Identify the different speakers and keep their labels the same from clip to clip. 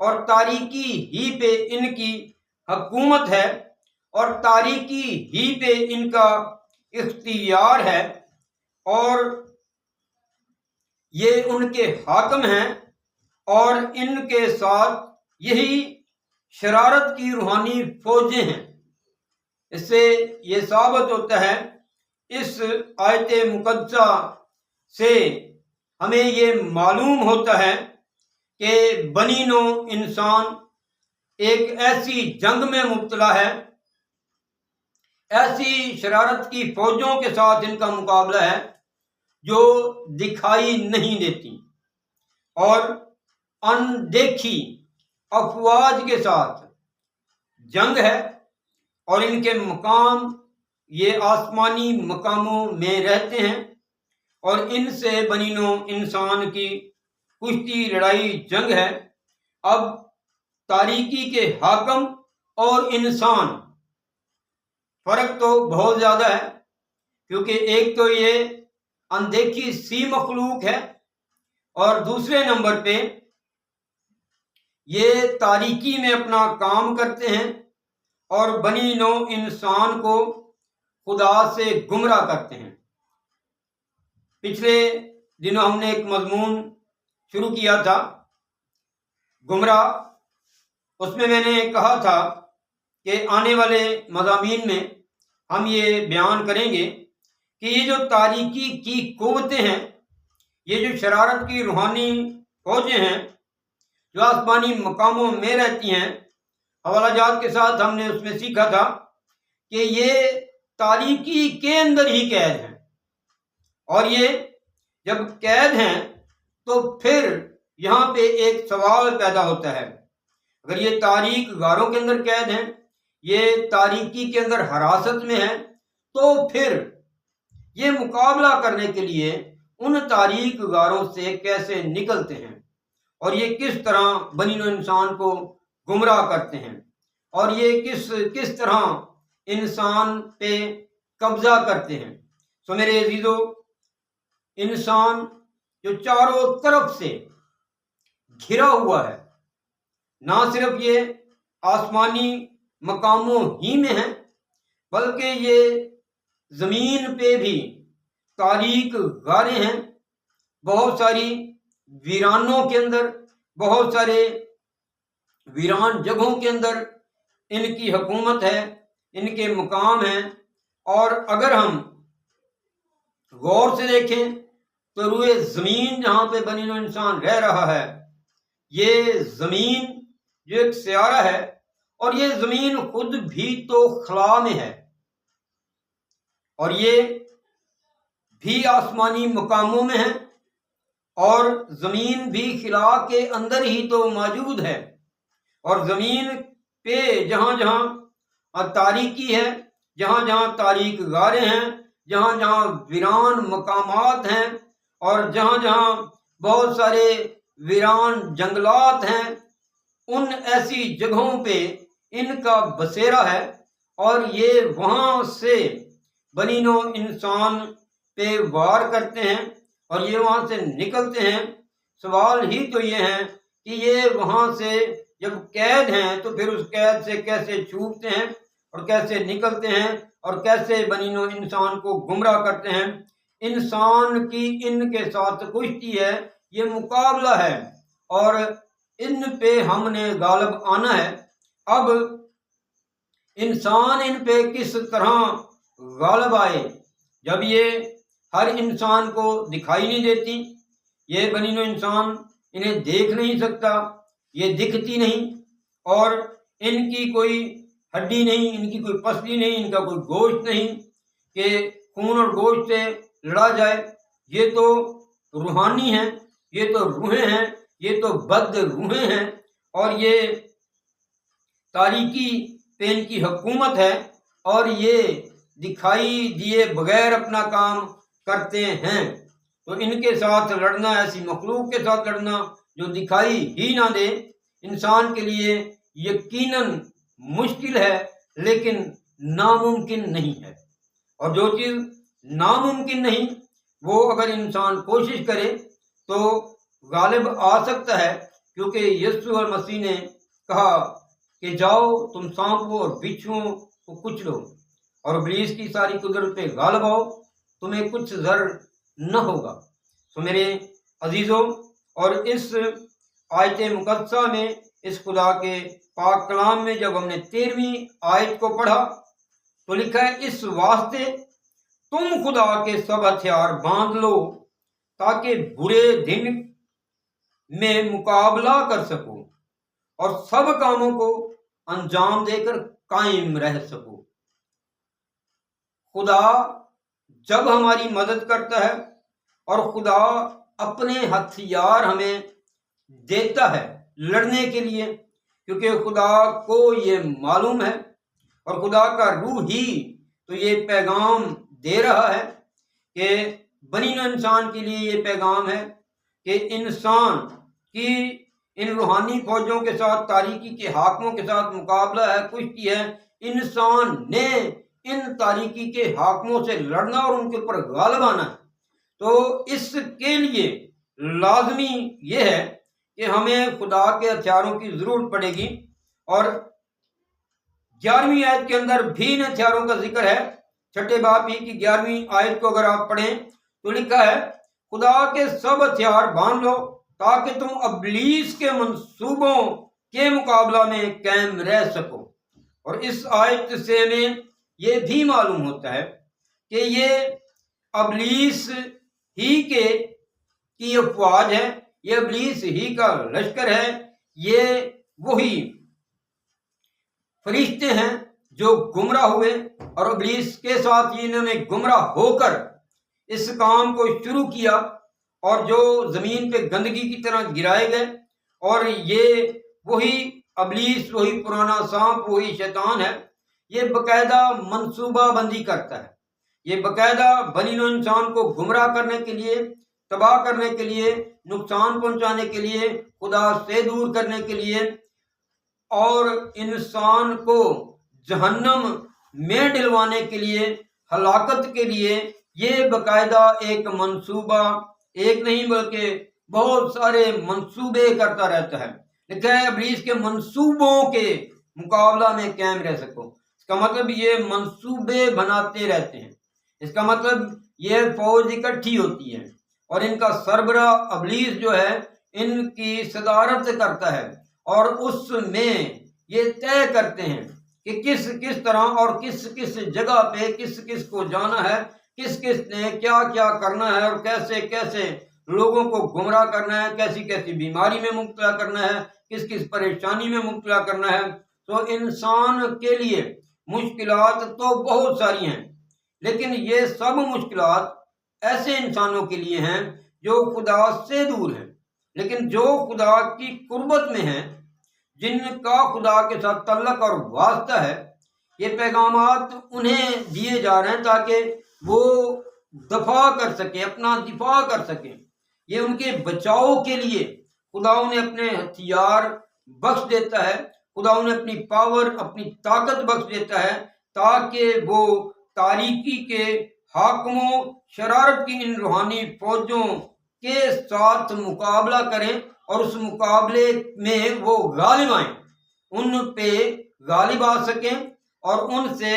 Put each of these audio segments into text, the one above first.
Speaker 1: اور تاریکی ہی پہ ان کی حکومت ہے اور تاریکی ہی پہ ان کا اختیار ہے اور یہ ان کے حاکم ہیں اور ان کے ساتھ یہی شرارت کی روحانی فوجیں ہیں۔ اس سے یہ ثابت ہوتا ہے، اس آیت مقدسہ سے ہمیں یہ معلوم ہوتا ہے کہ بنی نوع انسان ایک ایسی جنگ میں مبتلا ہے، ایسی شرارت کی فوجوں کے ساتھ ان کا مقابلہ ہے جو دکھائی نہیں دیتی اور اندیکھی افواج کے ساتھ جنگ ہے، اور ان کے مقام یہ آسمانی مقاموں میں رہتے ہیں اور ان سے بنی نوع انسان کی کشتی لڑائی جنگ ہے۔ اب تاریکی کے حاکم اور انسان، فرق تو بہت زیادہ ہے، کیونکہ ایک تو یہ اندیکھی سی مخلوق ہے اور دوسرے نمبر پہ یہ تاریکی میں اپنا کام کرتے ہیں اور بنی نوع انسان کو خدا سے گمراہ کرتے ہیں۔ پچھلے دنوں ہم نے ایک مضمون شروع کیا تھا، گمراہ۔ اس میں نے کہا تھا کہ آنے والے مضامین میں ہم یہ بیان کریں گے کہ یہ جو تاریکی کی قوتیں ہیں، یہ جو شرارت کی روحانی فوجیں ہیں جو آسمانی مقاموں میں رہتی ہیں، حوالہ جات کے ساتھ ہم نے اس میں سیکھا تھا کہ یہ تاریکی کے اندر ہی قید ہیں، اور یہ جب قید ہیں تو پھر یہاں پہ ایک سوال پیدا ہوتا ہے، اگر یہ تاریک غاروں کے اندر قید ہیں، یہ تاریکی کے اندر حراست میں ہیں، تو پھر یہ مقابلہ کرنے کے لیے ان تاریک غاروں سے کیسے نکلتے ہیں اور یہ کس طرح بنی نوع انسان کو گمراہ کرتے ہیں اور یہ کس طرح انسان پہ قبضہ کرتے ہیں۔ سو میرے عزیزو، انسان جو چاروں طرف سے گھرا ہوا ہے، نہ صرف یہ آسمانی مقاموں ہی میں ہے بلکہ یہ زمین پہ بھی تاریک غاریں ہیں، بہت ساری ویرانوں کے اندر، بہت سارے ویران جگہوں کے اندر ان کی حکومت ہے، ان کے مقام ہیں۔ اور اگر ہم غور سے دیکھیں تو روئے زمین جہاں پہ بنی نوع انسان رہ رہا ہے، یہ زمین جو ایک سیارہ ہے، اور یہ زمین خود بھی تو خلا میں ہے اور یہ بھی آسمانی مقاموں میں ہے، اور زمین بھی خلا کے اندر ہی تو موجود ہے، اور زمین پہ جہاں جہاں تاریکی ہے، جہاں جہاں تاریک غاریں ہیں، جہاں جہاں ویران مقامات ہیں، اور جہاں جہاں بہت سارے ویران جنگلات ہیں، ان ایسی جگہوں پہ ان کا بسیرا ہے، اور یہ وہاں سے بنی نوع انسان پہ وار کرتے ہیں اور یہ وہاں سے نکلتے ہیں۔ سوال ہی تو یہ ہے کہ یہ وہاں سے جب قید ہیں تو پھر اس قید سے کیسے چھوٹتے ہیں اور کیسے نکلتے ہیں اور کیسے بنی نوع انسان کو گمراہ کرتے ہیں۔ انسان کی ان کے ساتھ کشتی ہے، یہ مقابلہ ہے، اور ان پہ ہم نے غالب آنا ہے۔ اب انسان ان پہ کس طرح غالب آئے، جب یہ ہر انسان کو دکھائی نہیں دیتی، یہ بنی نوع انسان انہیں دیکھ نہیں سکتا، یہ دکھتی نہیں، اور ان کی کوئی ہڈی نہیں، ان کی کوئی پسلی نہیں، ان کا کوئی گوشت نہیں کہ خون اور گوشت سے لڑا جائے۔ یہ تو روحانی ہیں، یہ تو روحیں ہیں، یہ تو بد روحیں ہیں، اور یہ تاریکی پہ ان کی حکومت ہے، اور یہ دکھائی دیے بغیر اپنا کام کرتے ہیں۔ تو ان کے ساتھ لڑنا، ایسی مخلوق کے ساتھ لڑنا جو دکھائی ہی نہ دے، انسان کے لیے یقیناً مشکل ہے لیکن ناممکن نہیں ہے، اور جو چیز ناممکن نہیں وہ اگر انسان کوشش کرے تو غالب آ سکتا ہے، کیونکہ یسوع اور مسیح نے کہا کہ جاؤ تم سانپوں اور بچھوؤں کو کچلو اور ابلیس کی ساری قدرت پہ غالب آؤ، تمہیں کچھ ضرر نہ ہوگا۔ تو میرے عزیزوں، اور اس آیت مقدسہ میں، اس خدا کے پاک کلام میں جب ہم نے 13ویں آیت کو پڑھا تو لکھا ہے، اس واسطے تم خدا کے سب ہتھیار باندھ لو تاکہ برے دن میں مقابلہ کر سکو اور سب کاموں کو انجام دے کر قائم رہ سکو۔ خدا جب ہماری مدد کرتا ہے اور خدا اپنے ہتھیار ہمیں دیتا ہے لڑنے کے لیے، کیونکہ خدا کو یہ معلوم ہے اور خدا کا روح ہی تو یہ پیغام دے رہا ہے کہ بنی نوع انسان کے لیے یہ پیغام ہے کہ انسان کی ان روحانی فوجوں کے ساتھ، تاریکی کے حاکموں کے ساتھ مقابلہ ہے، کشتی ہے۔ انسان نے ان تاریکی کے حاکموں سے لڑنا اور ان کے اوپر غالب آنا ہے۔ تو اس کے لیے لازمی یہ ہے کہ ہمیں خدا کے ہتھیاروں کی ضرورت پڑے گی، اور 11ویں آیت کے اندر بھی ان ہتھیاروں کا ذکر ہے۔ چھٹے باب ہی کی 11ویں آیت کو اگر آپ پڑھیں تو لکھا ہے، خدا کے سب ہتھیار باندھ لو تاکہ تم ابلیس کے منصوبوں کے مقابلہ میں قائم رہ سکو۔ اور اس آیت سے ہمیں یہ بھی معلوم ہوتا ہے کہ یہ ابلیس ہی کی افواج ہے، یہ ابلیس ہی کا لشکر ہے، یہ وہی فرشتے ہیں جو گمراہ ہوئے اور ابلیس کے ساتھ انہوں نے گمراہ ہو کر اس کام کو شروع کیا، اور جو زمین پہ گندگی کی طرح گرائے گئے۔ اور یہ وہی ابلیس، وہی پرانا سانپ، وہی شیطان ہے، یہ باقاعدہ منصوبہ بندی کرتا ہے، یہ باقاعدہ بنی نوع انسان کو گمراہ کرنے کے لیے، تباہ کرنے کے لیے، نقصان پہنچانے کے لیے، خدا سے دور کرنے کے لیے، اور انسان کو جہنم میں ڈلوانے کے لیے، ہلاکت کے لیے، یہ باقاعدہ ایک منصوبہ، ایک نہیں بلکہ بہت سارے منصوبے کرتا رہتا ہے۔ لکھا ہے، ابلیس کے منصوبوں کے مقابلہ میں قائم رہ سکو۔ اس کا مطلب یہ منصوبے بناتے رہتے ہیں، اس کا مطلب یہ فوج اکٹھی ہوتی ہے، اور ان کا سربراہ ابلیس جو ہے ان کی صدارت کرتا ہے، اور اس میں یہ طے کرتے ہیں کہ کس کس طرح اور کس کس جگہ پہ کس کس کو جانا ہے، کس کس نے کیا کیا کرنا ہے، اور کیسے کیسے لوگوں کو گمراہ کرنا ہے، کیسی کیسی بیماری میں مبتلا کرنا ہے، کس کس پریشانی میں مبتلا کرنا ہے۔ تو انسان کے لیے مشکلات تو بہت ساری ہیں، لیکن یہ سب مشکلات ایسے انسانوں کے لیے ہیں جو خدا سے دور ہیں، لیکن جو خدا کی قربت میں ہیں، جن کا خدا کے ساتھ تعلق اور واسطہ ہے، یہ پیغامات انہیں دیے جا رہے ہیں تاکہ وہ دفاع کر سکیں، اپنا دفاع کر سکیں۔ یہ ان کے بچاؤ کے لیے خدا انہیں اپنے ہتھیار بخش دیتا ہے، خدا انہیں اپنی پاور، اپنی طاقت بخش دیتا ہے تاکہ وہ تاریکی کے حاکموں، شرارت کی ان روحانی فوجوں کے ساتھ مقابلہ کریں، اور اس مقابلے میں وہ غالب آئیں، ان پہ غالب آ سکیں اور ان سے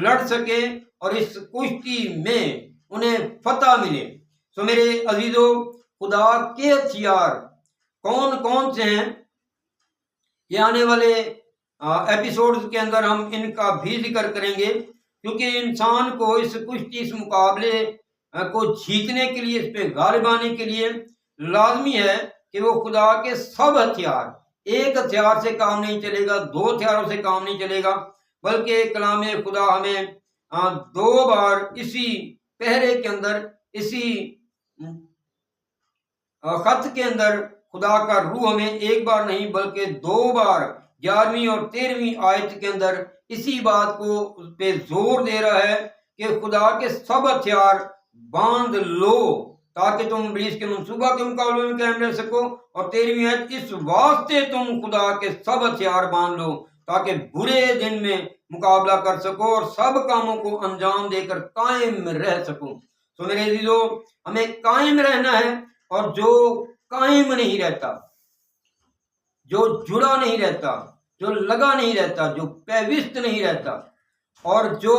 Speaker 1: لڑ سکیں، اور اس کشتی میں انہیں فتح ملے۔ سو میرے عزیزو، خدا کے ہتھیار کون کون سے ہیں، یہ آنے والے ایپیسوڈز کے اندر ہم ان کا بھی ذکر کریں گے، کیونکہ انسان کو اس کشتی، اس مقابلے کو جیتنے کے لیے، اس پہ غالب آنے کے لیے لازمی ہے کہ وہ خدا کے سب ہتھیار، ایک ہتھیار سے کام نہیں چلے گا، دو ہتھیاروں سے کام نہیں چلے گا، بلکہ کلام خدا ہمیں 2 بار اسی پہرے کے اندر، اسی خط کے اندر خدا کا روح ہمیں ایک بار نہیں بلکہ 2 بار 11ویں اور 13ویں آیت کے اندر اسی بات کو پہ زور دے رہا ہے کہ خدا کے سب ہتھیار باندھ لو تاکہ تم ابلیس کے منصوبہ کے مقابلے میں قائم رہ سکو، اور 13ویں آیت، اس واسطے تم خدا کے سب ہتھیار باندھ لو تاکہ برے دن میں مقابلہ کر سکو اور سب کاموں کو انجام دے کر قائم رہ سکو۔ تو میرے عزیزو، ہمیں قائم رہنا ہے، اور جو قائم نہیں رہتا، جو جڑا نہیں رہتا، جو لگا نہیں رہتا، جو پیوست نہیں رہتا، اور جو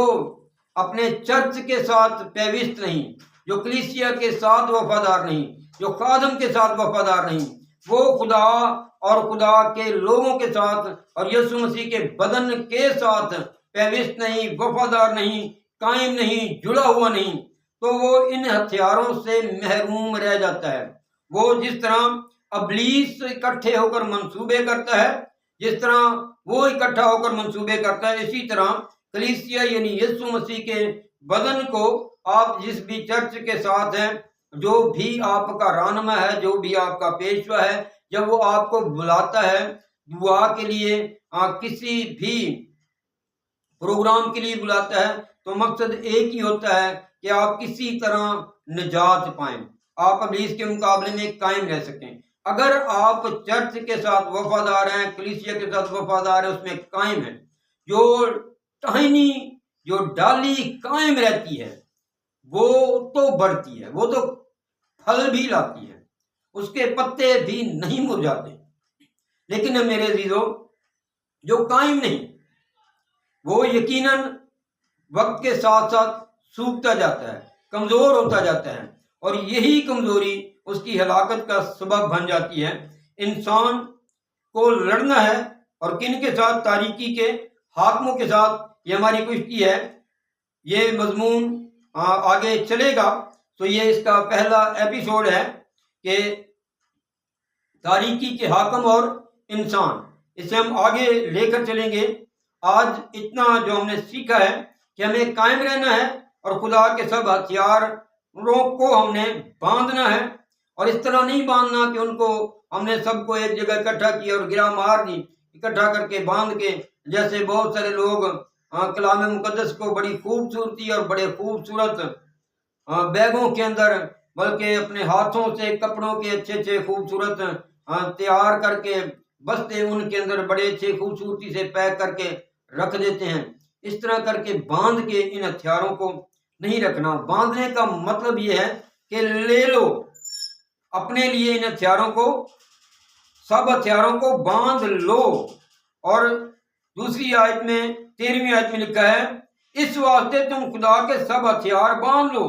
Speaker 1: اپنے چرچ کے ساتھ پیوست نہیں، جو کلیسیا کے ساتھ وفادار نہیں، جو خادم کے ساتھ وفادار نہیں، وہ خدا اور خدا کے لوگوں کے ساتھ اور یسوع مسیح کے بدن کے ساتھ پیوست نہیں، وفادار نہیں، قائم نہیں، جڑا ہوا نہیں، تو وہ ان ہتھیاروں سے محروم رہ جاتا ہے۔ وہ جس طرح ابلیس اکٹھے ہو کر منصوبے کرتا ہے، جس طرح وہ اکٹھا ہو کر منصوبے کرتا ہے، اسی طرح کلیسیا یعنی یسوع مسیح کے بدن کو آپ جس بھی چرچ کے ساتھ ہیں، جو بھی آپ کا رہنما ہے، جو بھی آپ کا پیشوا ہے، جب وہ آپ کو بلاتا ہے دعا کے لیے، کسی بھی پروگرام کے لیے بلاتا ہے، تو مقصد ایک ہی ہوتا ہے کہ آپ کسی طرح نجات پائیں، آپ ابلیس کے مقابلے میں قائم رہ سکیں۔ اگر آپ چرچ کے ساتھ وفادار ہیں، کلیسیا کے ساتھ وفادار ہیں، اس میں قائم ہیں، جو ٹہنی، جو ڈالی قائم رہتی ہے، وہ تو بڑھتی ہے، وہ تو پھل بھی لاتی ہے، اس کے پتے بھی نہیں مرجھاتے۔ لیکن میرے عزیزو، جو قائم نہیں، وہ یقیناً وقت کے ساتھ ساتھ سوکھتا جاتا ہے، کمزور ہوتا جاتا ہے، اور یہی کمزوری اس کی ہلاکت کا سبب بن جاتی ہے۔ انسان کو لڑنا ہے، اور کن کے ساتھ؟ تاریکی کے حاکموں کے ساتھ۔ یہ ہماری کشتی ہے، یہ مضمون آگے چلے گا، تو یہ اس کا پہلا ایپیسوڈ ہے کہ تاریکی کے حاکم اور انسان، اسے ہم آگے لے کر چلیں گے۔ آج اتنا جو ہم نے سیکھا ہے کہ ہمیں قائم رہنا ہے، اور خدا کے سب ہتھیاروں کو ہم نے باندھنا ہے، اور اس طرح نہیں باندھنا کہ ان کو ہم نے سب کو ایک جگہ اکٹھا کیا اور گرا مار دی، اکٹھا کر کے باندھ کے، جیسے بہت سارے لوگ کلام مقدس کو بڑی خوبصورتی اور بڑے خوبصورت بیگوں کے اندر، بلکہ اپنے ہاتھوں سے کپڑوں کے اچھے اچھے خوبصورت تیار کر کے بستے ان کے اندر بڑے اچھے خوبصورتی سے پیک کر کے رکھ دیتے ہیں۔ اس طرح کر کے باندھ کے ان ہتھیاروں کو نہیں رکھنا۔ باندھنے کا مطلب یہ ہے کہ لے لو اپنے لیے ان ہتھیاروں کو، سب ہتھیاروں کو باندھ لو۔ اور دوسری آیت میں 13ویں آیت میں لکھا ہے، اس واسطے تم خدا کے سب ہتھیار باندھ لو،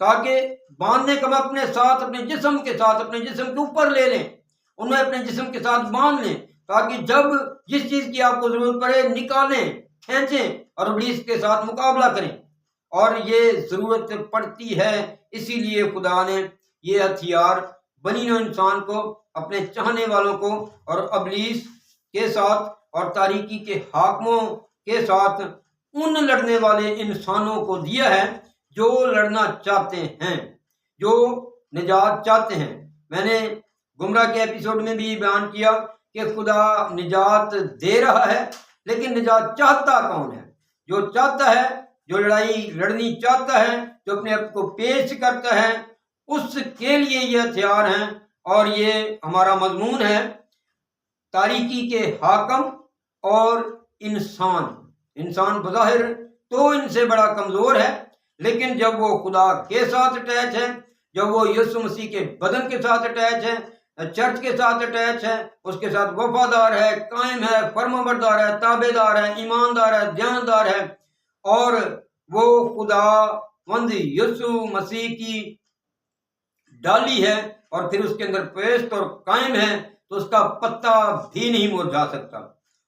Speaker 1: تاکہ باندھنے کا میں اپنے ساتھ، اپنے جسم کے ساتھ، اپنے جسم کے اوپر لے لیں، انہیں اپنے جسم کے ساتھ باندھ لیں، تاکہ جب جس چیز کی آپ کو ضرورت پڑے نکالیں، کھینچیں اور ابلیس کے ساتھ مقابلہ کریں۔ اور یہ ضرورت پڑتی ہے، اسی لیے خدا نے یہ ہتھیار بنی نوع انسان کو، اپنے چاہنے والوں کو، اور ابلیس کے ساتھ اور تاریکی کے حاکموں کے ساتھ ان لڑنے والے انسانوں کو دیا ہے جو لڑنا چاہتے ہیں، جو نجات چاہتے ہیں۔ میں نے گمراہ کے ایپیسوڈ میں بھی بیان کیا کہ خدا نجات دے رہا ہے، لیکن نجات چاہتا کون ہے؟ جو چاہتا ہے، جو لڑائی لڑنی چاہتا ہے، جو اپنے آپ کو پیش کرتا ہے، اس کے لیے یہ ہتھیار ہیں۔ اور یہ ہمارا مضمون ہے، تاریکی کے حاکم اور انسان۔ انسان بظاہر تو ان سے بڑا کمزور ہے، لیکن جب وہ خدا کے ساتھ اٹیچ ہے، جب وہ یسوع مسیح کے بدن کے ساتھ اٹیچ ہے، چرچ کے ساتھ اٹیچ ہے، اس کے ساتھ وفادار ہے، قائم ہے، فرمانبردار ہے، تابع دار ہے، ایماندار ہے، دیانتدار ہے، اور وہ خدا مند یسوع مسیح کی ڈالی ہے، اور پھر اس کے اندر پیست اور قائم ہے، تو اس کا پتا بھی نہیں مرجھا سکتا۔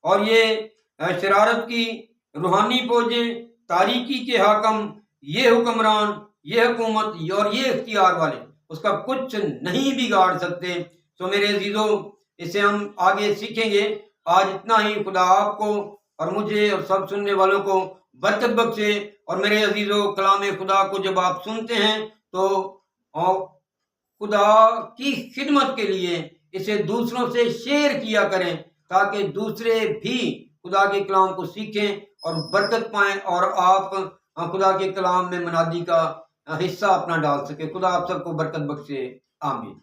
Speaker 1: اور یہ شرارت کی روحانی فوجیں، تاریکی کے حاکم، یہ حکمران، یہ حکومت اور یہ اختیار والے اس کا کچھ نہیں بگاڑ سکتے۔ تو میرے عزیزو، اسے ہم آگے سیکھیں گے۔ آج اتنا ہی۔ خدا آپ کو اور مجھے اور سب سننے والوں کو برکت بخشے۔ اور میرے عزیزو، کلام خدا کو جب آپ سنتے ہیں تو خدا کی خدمت کے لیے اسے دوسروں سے شیئر کیا کریں، تاکہ دوسرے بھی خدا کے کلام کو سیکھیں اور برکت پائیں، اور آپ خدا کے کلام میں منادی کا حصہ اپنا ڈال سکیں۔ خدا آپ سب کو برکت بخشے، آمین۔